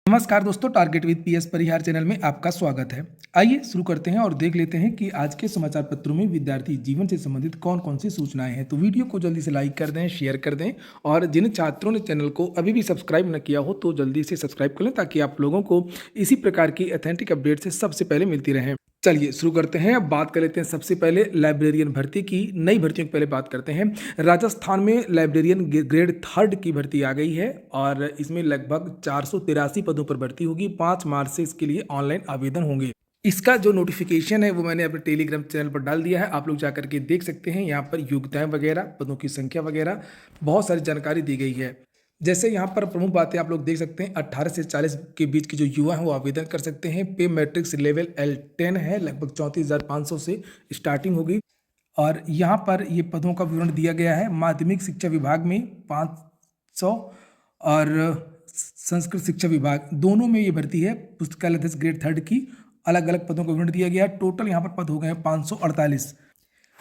नमस्कार दोस्तों, target with PS Parihar channel में आपका स्वागत है। आइए शुरू करते हैं और देख लेते हैं कि आज के समाचार पत्रों में विद्यार्थी जीवन से संबंधित कौन कौन सी सूचनाएं हैं। तो वीडियो को जल्दी से लाइक कर दें, शेयर कर दें और जिन छात्रों ने चैनल को अभी भी सब्सक्राइब न किया हो तो जल्दी से सब्सक्राइब कर लें ताकि आप लोगों को इसी प्रकार की ऑथेंटिक अपडेट से सबसे पहले मिलती रहें। चलिए शुरू करते हैं। अब बात कर लेते हैं सबसे पहले लाइब्रेरियन भर्ती की। नई भर्तियों की पहले बात करते हैं। राजस्थान में लाइब्रेरियन ग्रेड 3 की भर्ती आ गई है और इसमें लगभग 483 पदों पर भर्ती होगी। 5 मार्च से इसके लिए ऑनलाइन आवेदन होंगे। इसका जो नोटिफिकेशन है वो मैंने अपने टेलीग्राम चैनल पर डाल दिया है, आप लोग जाकर के देख सकते हैं। यहाँ पर योग्यताएं वगैरह, पदों की संख्या वगैरह बहुत सारी जानकारी दी गई है। जैसे यहाँ पर प्रमुख बातें आप लोग देख सकते हैं, 18 से 40 के बीच के जो युवा हैं वो आवेदन कर सकते हैं। पे मैट्रिक्स लेवल L10 है, लगभग 34,500 से स्टार्टिंग होगी। और यहाँ पर ये पदों का विवरण दिया गया है। माध्यमिक शिक्षा विभाग में 500 और संस्कृत शिक्षा विभाग दोनों में ये भर्ती है। पुस्तकालय अध्यक्ष ग्रेड 3 की अलग अलग पदों का विवरण दिया गया है। टोटल यहाँ पर पद हो गए हैं 548।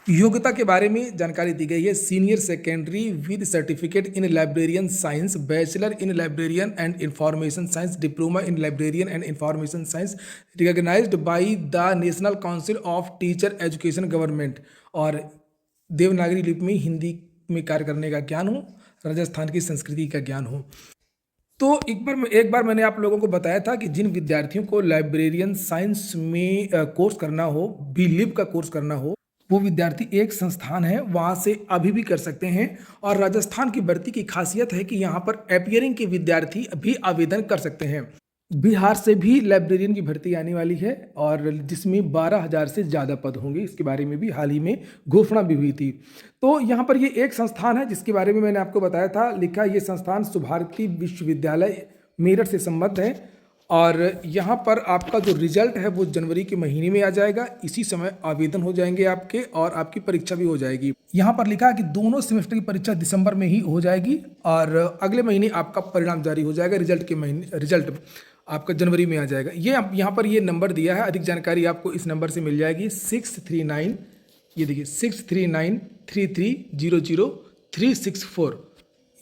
योग्यता के बारे में जानकारी दी गई है। Senior secondary with certificate in librarian science, bachelor in librarian and information science, diploma in librarian and information science recognised by the national council of teacher education government. और देवनागरी लिपि में हिंदी में कार्य करने का ज्ञान हो, राजस्थान की संस्कृति का ज्ञान हो। तो एक बार मैंने आप लोगों को बताया था कि जिन विद्यार्थियों को लाइब्रेरियन साइंस में कोर्स करना हो, बी.लिब का कोर्स करना हो, वो विद्यार्थी एक संस्थान है वहाँ से अभी भी कर सकते हैं। और राजस्थान की भर्ती की खासियत है कि यहाँ पर अपियरिंग के विद्यार्थी भी आवेदन कर सकते हैं। बिहार से भी लाइब्रेरियन की भर्ती आने वाली है और जिसमें 12,000 से ज़्यादा पद होंगे। इसके बारे में भी हाल ही में घोषणा भी हुई थी। तो यहाँ पर ये एक संस्थान है जिसके बारे में मैंने आपको बताया था। लिखा ये संस्थान सुभारती विश्वविद्यालय मेरठ से संबद्ध है और यहाँ पर आपका जो रिजल्ट है वो जनवरी के महीने में आ जाएगा। इसी समय आवेदन हो जाएंगे आपके और आपकी परीक्षा भी हो जाएगी। यहाँ पर लिखा है कि दोनों सेमेस्टर की परीक्षा दिसंबर में ही हो जाएगी और अगले महीने आपका परिणाम जारी हो जाएगा। रिजल्ट आपका जनवरी में आ जाएगा। ये यहाँ पर ये नंबर दिया है। अधिक जानकारी आपको इस नंबर से मिल जाएगी 639, ये देखिए 63933000364।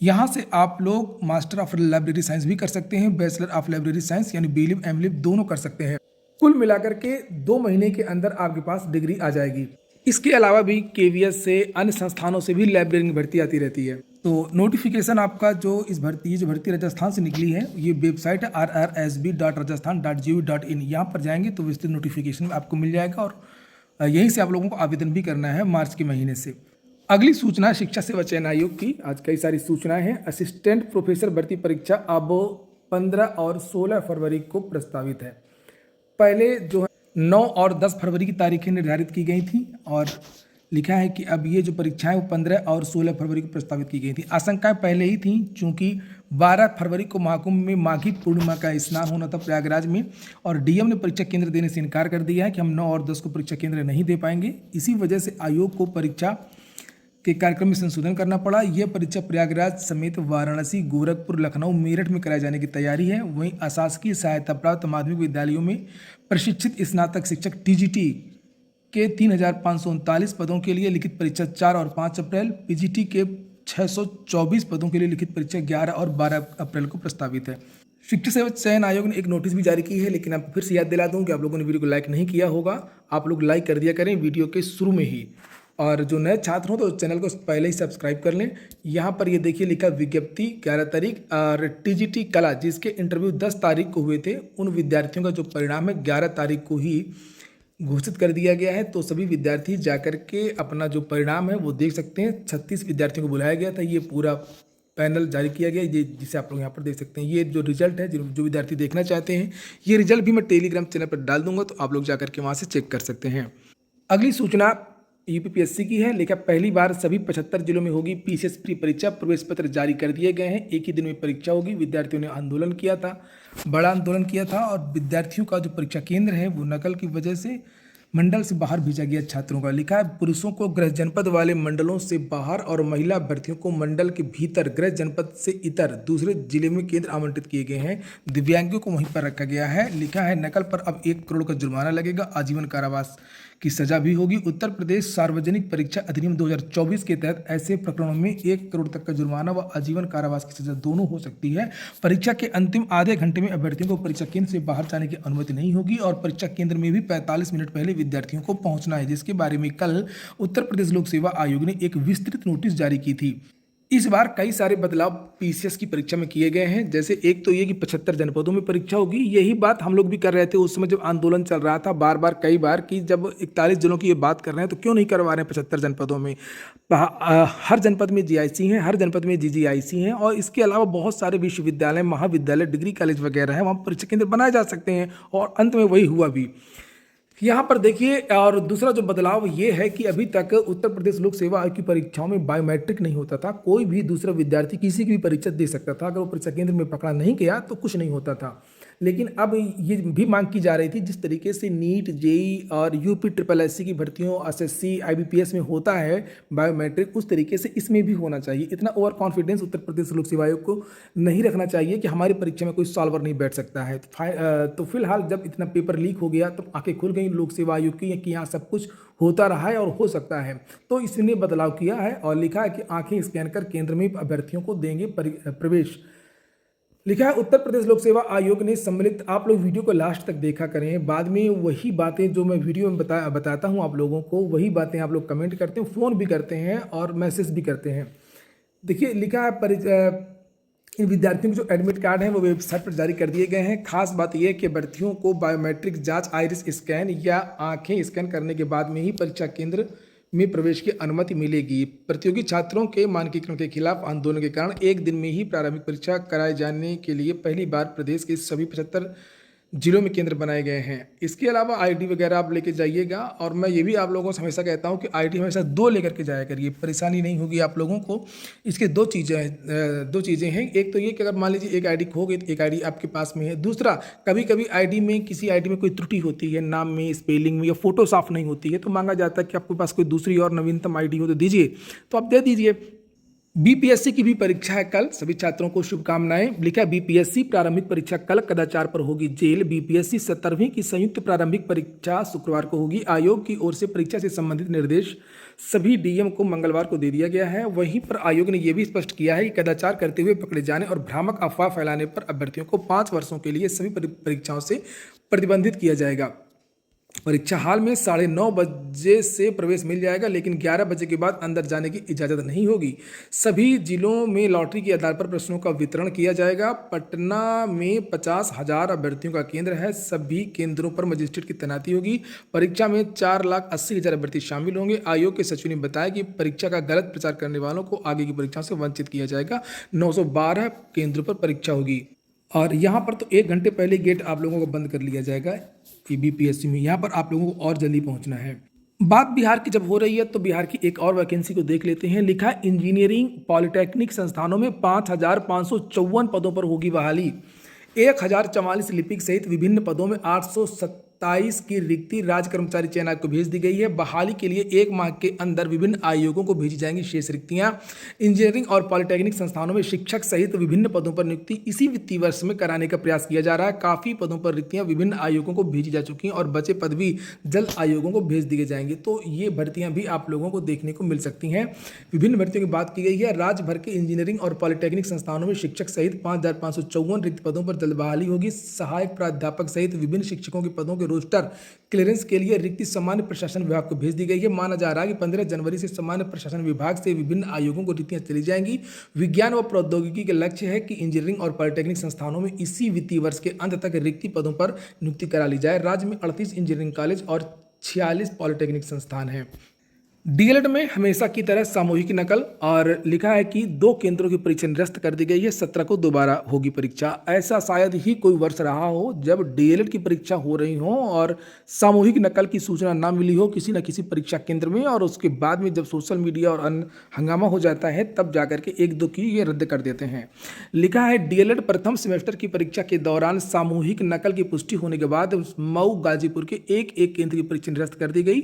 यहाँ से आप लोग मास्टर ऑफ लाइब्रेरी साइंस भी कर सकते हैं, बैचलर ऑफ लाइब्रेरी साइंस यानी बी.लिब एम.लिब दोनों कर सकते हैं। कुल मिलाकर के 2 महीने के अंदर आपके पास डिग्री आ जाएगी। इसके अलावा भी केवीएस से, अन्य संस्थानों से भी लाइब्रेरी में भर्ती आती रहती है। तो नोटिफिकेशन आपका जो भर्ती राजस्थान से निकली है, ये वेबसाइट है rrsb.rajasthan.gov.in। यहाँ पर जाएंगे तो विस्तृत नोटिफिकेशन आपको मिल जाएगा और यहीं से आप लोगों को आवेदन भी करना है मार्च के महीने से। अगली सूचना शिक्षा सेवा चयन आयोग की। आज कई सारी सूचनाएं हैं। असिस्टेंट प्रोफेसर भर्ती परीक्षा अब 15 और 16 फरवरी को प्रस्तावित है। पहले जो है 9 और 10 फरवरी की तारीखें निर्धारित की गई थी और लिखा है कि अब ये जो परीक्षाएं वो 15 और 16 फरवरी को प्रस्तावित की गई थी। आशंकाएं पहले ही थी, चूंकि 12 फरवरी को महाकुंभ में माघी पूर्णिमा का स्नान होना था प्रयागराज में और डीएम ने परीक्षा केंद्र देने से इनकार कर दिया है कि हम 9 और 10 को परीक्षा केंद्र नहीं दे पाएंगे। इसी वजह से आयोग को परीक्षा के कार्यक्रम में संशोधन करना पड़ा। यह परीक्षा प्रयागराज समेत वाराणसी, गोरखपुर, लखनऊ, मेरठ में कराए जाने की तैयारी है। वहीं अशासकीय सहायता प्राप्त माध्यमिक विद्यालयों में प्रशिक्षित स्नातक शिक्षक टीजीटी के 3,539 पदों के लिए लिखित परीक्षा 4 और 5 अप्रैल, पीजीटी के 624 पदों के लिए लिखित परीक्षा 11 और 12 अप्रैल को प्रस्तावित है। शिक्षा सेवा चयन आयोग ने एक नोटिस भी जारी की है, लेकिन आपको फिर से याद दिला दूं कि आप लोगों ने वीडियो को लाइक नहीं किया होगा। आप लोग लाइक कर दिया करें वीडियो के शुरू में ही, और जो नए छात्र हो तो चैनल को पहले ही सब्सक्राइब कर लें। यहाँ पर ये देखिए लिखा विज्ञप्ति 11 तारीख और टीजीटी कला जिसके इंटरव्यू 10 तारीख को हुए थे, उन विद्यार्थियों का जो परिणाम है 11 तारीख को ही घोषित कर दिया गया है। तो सभी विद्यार्थी जाकर के अपना जो परिणाम है वो देख सकते हैं। 36 विद्यार्थियों को बुलाया गया था। ये पूरा पैनल जारी किया गया है, जिसे आप लोग यहाँ पर देख सकते हैं। ये जो रिजल्ट है, जो विद्यार्थी देखना चाहते हैं, ये रिजल्ट भी मैं टेलीग्राम चैनल पर डाल दूंगा, तो आप लोग जाकर के वहाँ से चेक कर सकते हैं। अगली सूचना यूपीपीएससी की है। लिखा पहली बार सभी 75 जिलों में होगी पीसीएस प्री परीक्षा। प्रवेश पत्र जारी कर दिए गए हैं। एक ही दिन में परीक्षा होगी। विद्यार्थियों ने आंदोलन किया था, बड़ा आंदोलन किया था और विद्यार्थियों का जो परीक्षा केंद्र है वो नकल की वजह से मंडल से बाहर भेजा गया छात्रों का। लिखा है पुरुषों को गृह जनपद वाले मंडलों से बाहर और महिला अभ्यर्थियों को मंडल के भीतर गृह जनपद से इतर दूसरे जिले में केंद्र आवंटित किए गए हैं। दिव्यांगों को वहीं पर रखा गया है। लिखा है नकल पर अब 1 करोड़ का जुर्माना लगेगा, आजीवन कारावास की सजा भी होगी। उत्तर प्रदेश सार्वजनिक परीक्षा अधिनियम 2024 के तहत ऐसे प्रकरणों में 1 करोड़ तक का जुर्माना व आजीवन कारावास की सजा दोनों हो सकती है। परीक्षा के अंतिम आधे घंटे में अभ्यर्थियों को परीक्षा केंद्र से बाहर जाने की अनुमति नहीं होगी और परीक्षा केंद्र में भी 45 मिनट पहले विद्यार्थियों को पहुंचना है, जिसके बारे में कल उत्तर प्रदेश लोक सेवा आयोग ने एक विस्तृत नोटिस जारी की थी। इस बार कई सारे बदलाव पीसीएस की परीक्षा में किए गए हैं। जैसे एक तो ये कि 75 जनपदों में परीक्षा होगी। यही बात हम लोग भी कर रहे थे उस समय जब आंदोलन चल रहा था, बार बार कई बार, कि जब 41 जिलों की ये बात कर रहे हैं तो क्यों नहीं करवा रहे हैं 75 जनपदों में। हर जनपद में जीआईसी हैं, हर जनपद में जीजीआईसी हैं और इसके अलावा बहुत सारे विश्वविद्यालय, महाविद्यालय, डिग्री कॉलेज वगैरह हैं, वहाँ परीक्षा केंद्र बनाए जा सकते हैं और अंत में वही हुआ भी। यहाँ पर देखिए, और दूसरा जो बदलाव ये है कि अभी तक उत्तर प्रदेश लोक सेवा आयोग की परीक्षाओं में बायोमेट्रिक नहीं होता था। कोई भी दूसरा विद्यार्थी किसी की भी परीक्षा दे सकता था, अगर वो परीक्षा केंद्र में पकड़ा नहीं गया तो कुछ नहीं होता था। लेकिन अब ये भी मांग की जा रही थी, जिस तरीके से नीट, जेई और यूपी ट्रिपल एससी की भर्तियों, एसएससी, आईबीपीएस में होता है बायोमेट्रिक, उस तरीके से इसमें भी होना चाहिए। इतना ओवर कॉन्फिडेंस उत्तर प्रदेश लोक सेवा आयोग को नहीं रखना चाहिए कि हमारी परीक्षा में कोई सॉल्वर नहीं बैठ सकता है। तो फिलहाल जब इतना पेपर लीक हो गया तो आंखें खुल गई लोक सेवा आयोग की कि यहाँ सब कुछ होता रहा है और हो सकता है, तो इसने बदलाव किया है और लिखा है कि आंखें स्कैन कर केंद्र में अभ्यर्थियों को देंगे प्रवेश। लिखा है उत्तर प्रदेश लोक सेवा आयोग ने सम्मिलित, आप लोग वीडियो को लास्ट तक देखा करें, बाद में वही बातें जो मैं वीडियो में बताता हूं आप लोगों को, वही बातें आप लोग कमेंट करते हैं, फ़ोन भी करते हैं और मैसेज भी करते हैं। देखिए लिखा है इन विद्यार्थियों के जो एडमिट कार्ड हैं वो वेबसाइट पर जारी कर दिए गए हैं। खास बात यह है कि अभ्यर्थियों को बायोमेट्रिक जांच, आइरिस स्कैन या आंखें स्कैन करने के बाद में ही परीक्षा केंद्र में प्रवेश की अनुमति मिलेगी। प्रतियोगी छात्रों के मानकीकरण के खिलाफ आंदोलन के कारण एक दिन में ही प्रारंभिक परीक्षा कराए जाने के लिए पहली बार प्रदेश के सभी 75 जिलों में केंद्र बनाए गए हैं। इसके अलावा आईडी वगैरह आप लेके जाइएगा और मैं ये भी आप लोगों से हमेशा कहता हूँ कि आईडी हमेशा 2 लेकर के जाया करिए, परेशानी नहीं होगी आप लोगों को। इसके दो चीज़ें हैं। एक तो ये कि अगर मान लीजिए एक आईडी खो गई तो एक आईडी आपके पास में है। दूसरा, कभी कभी आईडी में, किसी आईडी में कोई त्रुटि होती है, नाम में, स्पेलिंग में, या फोटो साफ नहीं होती है, तो मांगा जाता है कि आपके पास कोई दूसरी और नवीनतम आईडी हो तो दीजिए, तो आप दे दीजिए। बीपीएससी की भी परीक्षा है कल, सभी छात्रों को शुभकामनाएं। लिखा है बीपीएससी प्रारंभिक परीक्षा कल कदाचार पर होगी जेल। बीपीएससी 17वीं की संयुक्त प्रारंभिक परीक्षा शुक्रवार को होगी। आयोग की ओर से परीक्षा से संबंधित निर्देश सभी डीएम को मंगलवार को दे दिया गया है। वहीं पर आयोग ने यह भी स्पष्ट किया है कि कदाचार करते हुए पकड़े जाने और भ्रामक अफवाह फैलाने पर अभ्यर्थियों को 5 वर्षों के लिए सभी परीक्षाओं से प्रतिबंधित किया जाएगा। परीक्षा हाल में 9:30 बजे से प्रवेश मिल जाएगा, लेकिन 11 बजे के बाद अंदर जाने की इजाज़त नहीं होगी। सभी जिलों में लॉटरी के आधार पर प्रश्नों का वितरण किया जाएगा। पटना में 50,000 अभ्यर्थियों का केंद्र है। सभी केंद्रों पर मजिस्ट्रेट की तैनाती होगी। परीक्षा में 4,80,000 अभ्यर्थी शामिल होंगे। आयोग के सचिव ने बताया कि परीक्षा का गलत प्रचार करने वालों को आगे की परीक्षाओं से वंचित किया जाएगा। 912 केंद्रों पर परीक्षा होगी और यहाँ पर तो 1 घंटे पहले गेट आप लोगों को बंद कर लिया जाएगा बीपीएससी में। यहाँ पर आप लोगों को और जल्दी पहुँचना है। बात बिहार की जब हो रही है तो बिहार की एक और वैकेंसी को देख लेते हैं। लिखा है इंजीनियरिंग पॉलिटेक्निक संस्थानों में 5,554 पदों पर होगी बहाली। 1,044 लिपिक सहित विभिन्न पदों में 827 की रिक्ति राज्य कर्मचारी चयन आयोग को भेज दी गई है। बहाली के लिए 1 माह के अंदर विभिन्न आयोगों को भेजी जाएंगी शेष रिक्तियां। इंजीनियरिंग और पॉलिटेक्निक संस्थानों में शिक्षक सहित विभिन्न पदों पर नियुक्ति इसी वित्तीय वर्ष में कराने का प्रयास किया जा रहा है। काफ़ी पदों पर रिक्तियां विभिन्न आयोगों को भेजी जा चुकी हैं और बचे पद भी जल्द आयोगों को भेज दिए जाएंगे। तो ये भर्तियां भी आप लोगों को देखने को मिल सकती हैं। विभिन्न भर्तियों की बात की गई है। राज्य भर के इंजीनियरिंग और पॉलिटेक्निक संस्थानों में शिक्षक सहित 5,554 रिक्त पदों पर जल्द बहाली होगी। सहायक प्राध्यापक सहित विभिन्न शिक्षकों के पदों के रोस्टर क्लियरेंस के लिए रिक्ति सामान्य प्रशासन विभाग को भेज दी गई है। माना जा रहा है कि 15 जनवरी से सामान्य प्रशासन विभाग से विभिन्न आयोगों को रिक्तियां चली जाएंगी। विज्ञान व प्रौद्योगिकी के लक्ष्य है कि इंजीनियरिंग और पॉलिटेक्निक संस्थानों में इसी वित्तीय वर्ष के अंत तक रिक्ति पदों पर नियुक्ति करा ली जाए। राज्य में 38 इंजीनियरिंग कॉलेज और 46 पॉलिटेक्निक संस्थान हैं। डीएलएड में हमेशा की तरह सामूहिक नकल, और लिखा है कि 2 केंद्रों की परीक्षा निरस्त कर दी गई है। 17 को दोबारा होगी परीक्षा। ऐसा शायद ही कोई वर्ष रहा हो जब डीएलएड की परीक्षा हो रही हो और सामूहिक नकल की सूचना ना मिली हो किसी न किसी परीक्षा केंद्र में, और उसके बाद में जब सोशल मीडिया और अन्य हंगामा हो जाता है तब जाकर के 1-2 की ये रद्द कर देते हैं। लिखा है डीएलएड प्रथम सेमेस्टर की परीक्षा के दौरान सामूहिक नकल की पुष्टि होने के बाद मऊ, गाजीपुर के एक केंद्र की परीक्षा निरस्त कर दी गई।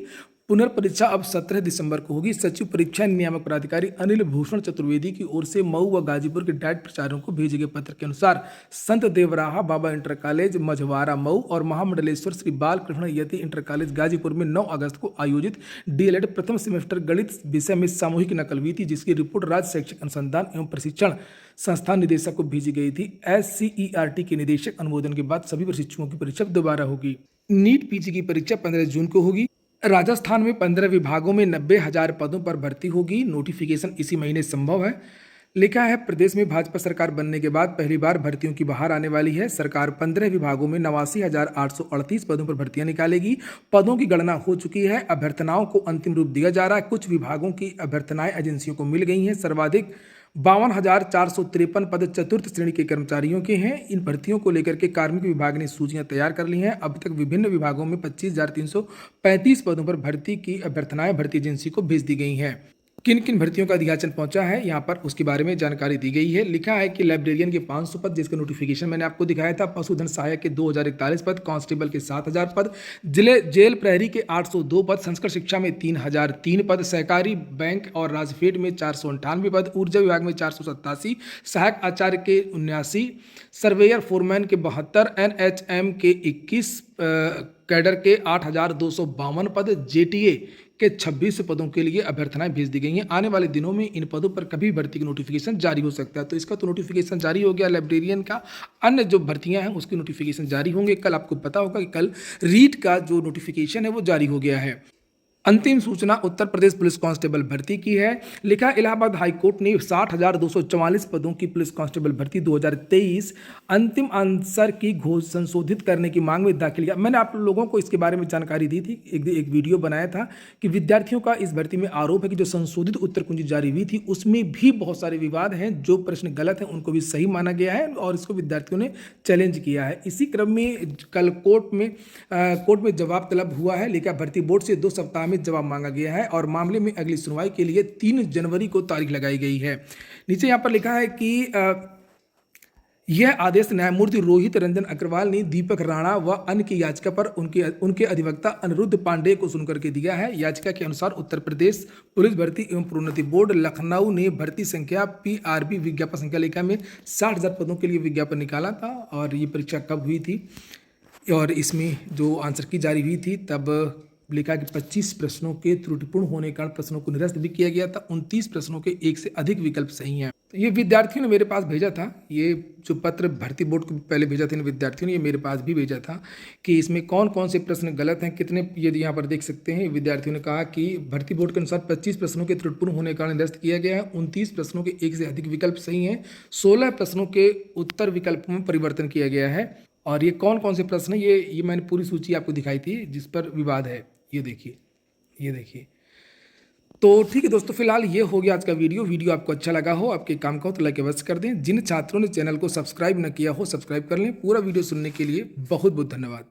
पुनर्परीक्षा अब 17 दिसंबर को होगी। सचिव परीक्षा नियामक प्राधिकारी अनिल भूषण चतुर्वेदी की ओर से मऊ व गाजीपुर के डाइट प्रचारकों को भेजे गए पत्र के अनुसार संत देवराहा बाबा इंटर कॉलेज मझवारा मऊ और महामंडलेश्वर श्री बालकृष्ण यति इंटर कॉलेज गाजीपुर में 9 अगस्त को आयोजित डीएलएड प्रथम सेमेस्टर गणित विषय में सामूहिक नकल हुई थी, जिसकी रिपोर्ट राज्य शैक्षिक अनुसंधान एवं प्रशिक्षण संस्थान निदेशक को भेजी गई थी। SCERT के निदेशक अनुमोदन के बाद सभी प्रशिक्षुओं की परीक्षा दोबारा होगी। नीट पीजी की परीक्षा 15 जून को होगी। राजस्थान में 15 विभागों में 90,000 पदों पर भर्ती होगी। नोटिफिकेशन इसी महीने संभव है। लिखा है, प्रदेश में भाजपा सरकार बनने के बाद पहली बार भर्तियों की बहार आने वाली है। सरकार 15 विभागों में 89,838 पदों पर भर्तियां निकालेगी। पदों की गणना हो चुकी है। अभ्यर्थनाओं को अंतिम रूप दिया जा रहा है। कुछ विभागों की अभ्यर्थनाएं एजेंसियों को मिल गई हैं। सर्वाधिक 52,453 पद चतुर्थ श्रेणी के कर्मचारियों के हैं। इन भर्तियों को लेकर के कार्मिक विभाग ने सूचियां तैयार कर ली हैं। अब तक विभिन्न विभागों में 25,335 पदों पर भर्ती की अभ्यर्थनाएं भर्ती एजेंसी को भेज दी गई हैं। किन किन भर्तियों का अधियाचन पहुंचा है यहाँ पर उसके बारे में जानकारी दी गई है। लिखा है कि लाइब्रेरियन के 500 पद, जिसका नोटिफिकेशन मैंने आपको दिखाया था। पशुधन सहायक के 2,041 पद, कांस्टेबल के 7,000 पद, जेल प्रहरी के 802 पद, संस्कृत शिक्षा में 3,003 पद, सहकारी बैंक और राजफेड में 498 पद, ऊर्जा विभाग में 487, सहायक आचार्य के 79, सर्वेयर फोरमैन के 72, NHM के 21, कैडर के 8,252 पद, JTA के 26 पदों के लिए अभ्यर्थनाएं भेज दी गई हैं। आने वाले दिनों में इन पदों पर कभी भर्ती की नोटिफिकेशन जारी हो सकता है। तो इसका तो नोटिफिकेशन जारी हो गया लाइब्रेरियन का। अन्य जो भर्तियां हैं उसकी नोटिफिकेशन जारी होंगे। कल आपको पता होगा कि कल रीट का जो नोटिफिकेशन है वो जारी हो गया है। अंतिम सूचना उत्तर प्रदेश पुलिस कांस्टेबल भर्ती की है। लिखा, इलाहाबाद हाईकोर्ट ने 60,244 पदों की पुलिस कांस्टेबल भर्ती 2023 अंतिम आंसर की घोष संशोधित करने की मांग में दाखिल किया। मैंने आप लोगों को इसके बारे में जानकारी दी थी, एक वीडियो बनाया था कि विद्यार्थियों का इस भर्ती में आरोप है कि जो संशोधित उत्तर कुंजी जारी हुई थी उसमें भी बहुत सारे विवाद हैं। जो प्रश्न गलत हैं उनको भी सही माना गया है और इसको विद्यार्थियों ने चैलेंज किया है। इसी क्रम में कल कोर्ट में जवाब तलब हुआ है। लेकिन भर्ती बोर्ड से 2 सप्ताह में जवाब मांगा गया है और मामले में अगली सुनवाई के लिए 3 जनवरी को तारीख लगाई गई है। नीचे यहां पर लिखा है कि यह आदेश न्यायमूर्ति रोहित रंजन अग्रवाल ने दीपक राणा व अन्य की याचिका पर उनके अधिवक्ता अनिरुद्ध पांडेय को सुनकर के दिया है। याचिका के अनुसार उत्तर प्रदेश पुलिस भर्ती एवं प्रोन्नति बोर्ड लखनऊ ने भर्ती संख्या PRB विज्ञापन संख्या लेखा में 60,000 पदों के लिए विज्ञापन निकाला था। और ये परीक्षा कब हुई थी और इसमें जो आंसर की जारी हुई थी तब लिखा कि 25 प्रश्नों के त्रुटिपूर्ण होने के कारण प्रश्नों को निरस्त भी किया गया था। 29 प्रश्नों के एक से अधिक विकल्प सही हैं। तो ये विद्यार्थियों ने मेरे पास भेजा था। ये जो पत्र भर्ती बोर्ड को पहले भेजा था इन विद्यार्थियों ने, ये मेरे पास भी भेजा था कि इसमें कौन कौन से प्रश्न गलत हैं, कितने। ये यहाँ पर देख सकते हैं विद्यार्थियों ने कहा कि भर्ती बोर्ड के अनुसार 25 प्रश्नों के त्रुटिपूर्ण होने के कारण निरस्त किया गया है। 29 प्रश्नों के एक से अधिक विकल्प सही हैं। 16 प्रश्नों के उत्तर विकल्पों में परिवर्तन किया गया है। और ये कौन कौन से प्रश्न हैं ये मैंने पूरी सूची आपको दिखाई थी जिस पर विवाद है। ये देखिए। तो ठीक है दोस्तों, फिलहाल ये हो गया आज का वीडियो आपको अच्छा लगा हो, आपके काम का हो तो लाइक अवश्य कर दें। जिन छात्रों ने चैनल को सब्सक्राइब न किया हो सब्सक्राइब कर लें। पूरा वीडियो सुनने के लिए बहुत बहुत धन्यवाद।